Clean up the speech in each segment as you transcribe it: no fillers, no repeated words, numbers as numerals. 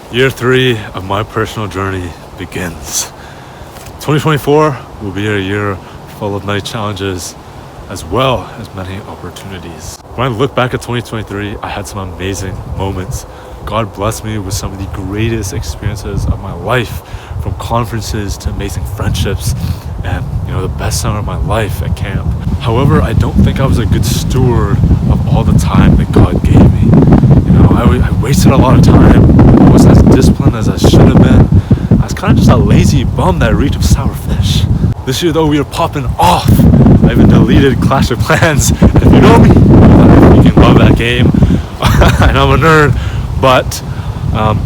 Year 3 of my personal journey begins. 2024 will be a year full of many challenges as well as many opportunities. When I look back at 2023, I had some amazing moments. God blessed me with some of the greatest experiences of my life, from conferences to amazing friendships and the best summer of my life at camp. However, I don't think I was a good steward of all the time that God gave me. I wasted a lot of time. I wasn't as disciplined as I should have been. I was kind of just a lazy bum that reeked of sour fish. This year though, we are popping off. I even deleted Clash of Clans. If you know me, you can love that game. And I'm a nerd, but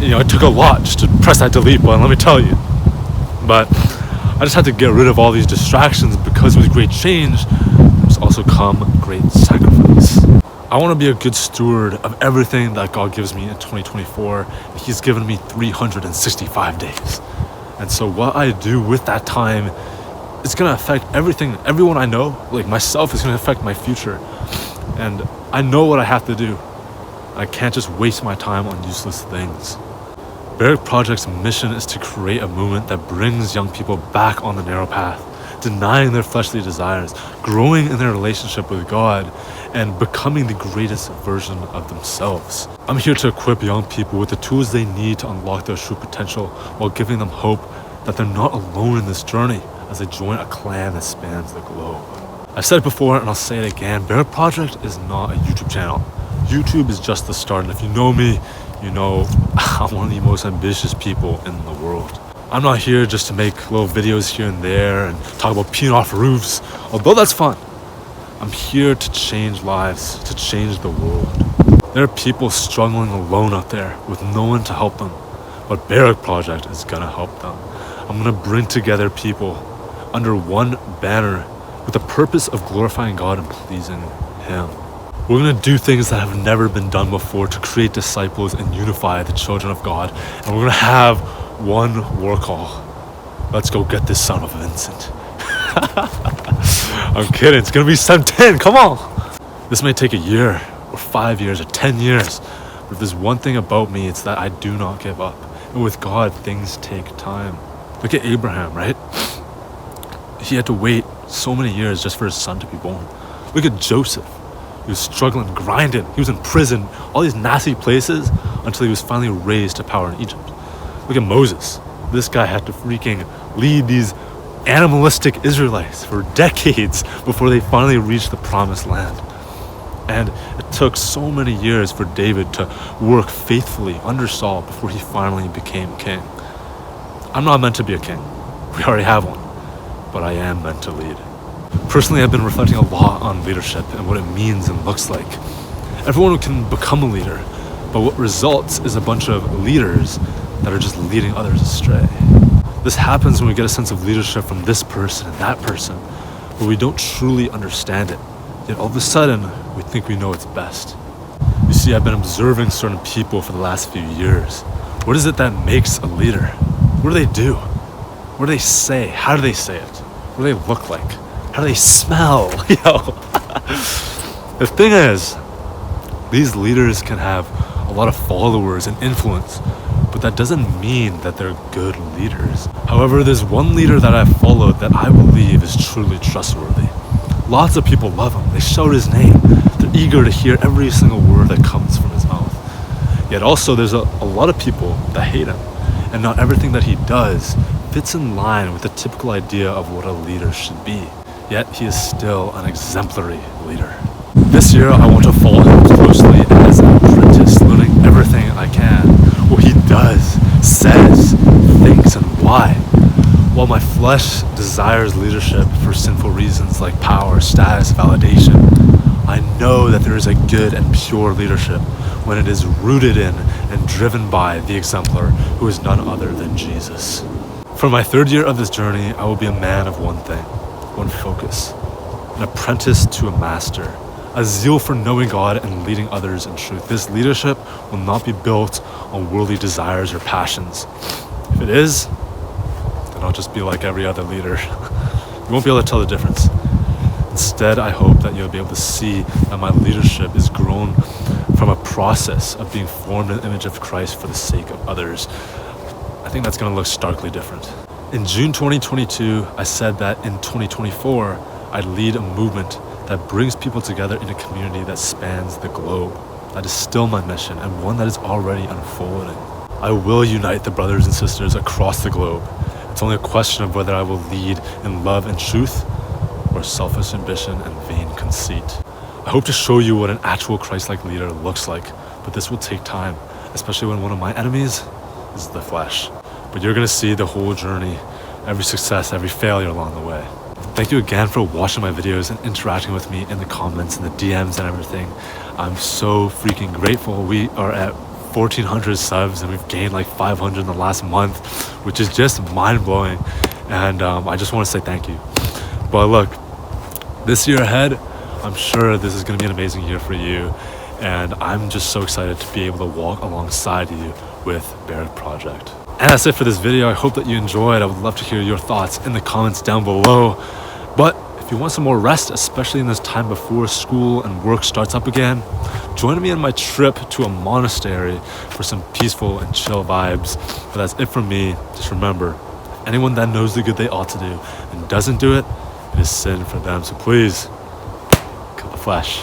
it took a lot just to press that delete button, let me tell you. But I just had to get rid of all these distractions because with great change, there's also come great sacrifice. I want to be a good steward of everything that God gives me in 2024. He's given me 365 days. And so what I do with that time is going to affect everyone I know, like myself, is going to affect my future. And I know what I have to do. I can't just waste my time on useless things. Barak Project's mission is to create a movement that brings young people back on the narrow path, denying their fleshly desires, growing in their relationship with God, and becoming the greatest version of themselves. I'm here to equip young people with the tools they need to unlock their true potential while giving them hope that they're not alone in this journey as they join a clan that spans the globe. I've said it before and I'll say it again, Barak Project is not a YouTube channel. YouTube is just the start, and if you know me, you know I'm one of the most ambitious people in the world. I'm not here just to make little videos here and there and talk about peeing off roofs, although that's fun. I'm here to change lives, to change the world. There are people struggling alone out there with no one to help them, but Barak Project is gonna help them. I'm gonna bring together people under one banner with the purpose of glorifying God and pleasing Him. We're going to do things that have never been done before to create disciples and unify the children of God. And we're going to have one war call. Let's go get this son of Vincent. I'm kidding. It's going to be 7-10. Come on. This may take a year or 5 years or 10 years. But if there's one thing about me, it's that I do not give up. And with God, things take time. Look at Abraham, right? He had to wait so many years just for his son to be born. Look at Joseph. He was struggling, grinding. He was in prison, all these nasty places, until he was finally raised to power in Egypt. Look at Moses. This guy had to freaking lead these animalistic Israelites for decades before they finally reached the promised land. And it took so many years for David to work faithfully under Saul before he finally became king. I'm not meant to be a king. We already have one. But I am meant to lead. Personally, I've been reflecting a lot on leadership and what it means and looks like. Everyone can become a leader, but what results is a bunch of leaders that are just leading others astray. This happens when we get a sense of leadership from this person and that person, but we don't truly understand it. Yet all of a sudden, we think we know it's best. You see, I've been observing certain people for the last few years. What is it that makes a leader? What do they do? What do they say? How do they say it? What do they look like? How do they smell? The thing is, these leaders can have a lot of followers and influence, but that doesn't mean that they're good leaders. However, there's one leader that I've followed that I believe is truly trustworthy. Lots of people love him. They shout his name. They're eager to hear every single word that comes from his mouth. Yet also there's a lot of people that hate him, and not everything that he does fits in line with the typical idea of what a leader should be. Yet he is still an exemplary leader. This year I want to follow him closely as an apprentice, learning everything I can, what he does, says, thinks, and why. While my flesh desires leadership for sinful reasons like power, status, validation, I know that there is a good and pure leadership when it is rooted in and driven by the exemplar who is none other than Jesus. For my 3rd year of this journey, I will be a man of one thing, one focus, an apprentice to a master, a zeal for knowing God and leading others in truth. This leadership will not be built on worldly desires or passions. If it is, then I'll just be like every other leader. You won't be able to tell the difference. Instead, I hope that you'll be able to see that my leadership is grown from a process of being formed in the image of Christ for the sake of others, I think that's going to look starkly different. In June 2022, I said that in 2024, I'd lead a movement that brings people together in a community that spans the globe. That is still my mission, and one that is already unfolding. I will unite the brothers and sisters across the globe. It's only a question of whether I will lead in love and truth, or selfish ambition and vain conceit. I hope to show you what an actual Christ-like leader looks like, but this will take time, especially when one of my enemies is the flesh. But you're gonna see the whole journey, every success, every failure along the way. Thank you again for watching my videos and interacting with me in the comments and the DMs and everything. I'm so freaking grateful. We are at 1,400 subs and we've gained like 500 in the last month, which is just mind-blowing. And I just want to say thank you. But look, this year ahead, I'm sure this is going to be an amazing year for you. And I'm just so excited to be able to walk alongside you with Barak Project. And that's it for this video. I hope that you enjoyed. I would love to hear your thoughts in the comments down below. But if you want some more rest, especially in this time before school and work starts up again, join me on my trip to a monastery for some peaceful and chill vibes. But that's it from me. Just remember, anyone that knows the good they ought to do and doesn't do it, it is sin for them. So please, kill the flesh.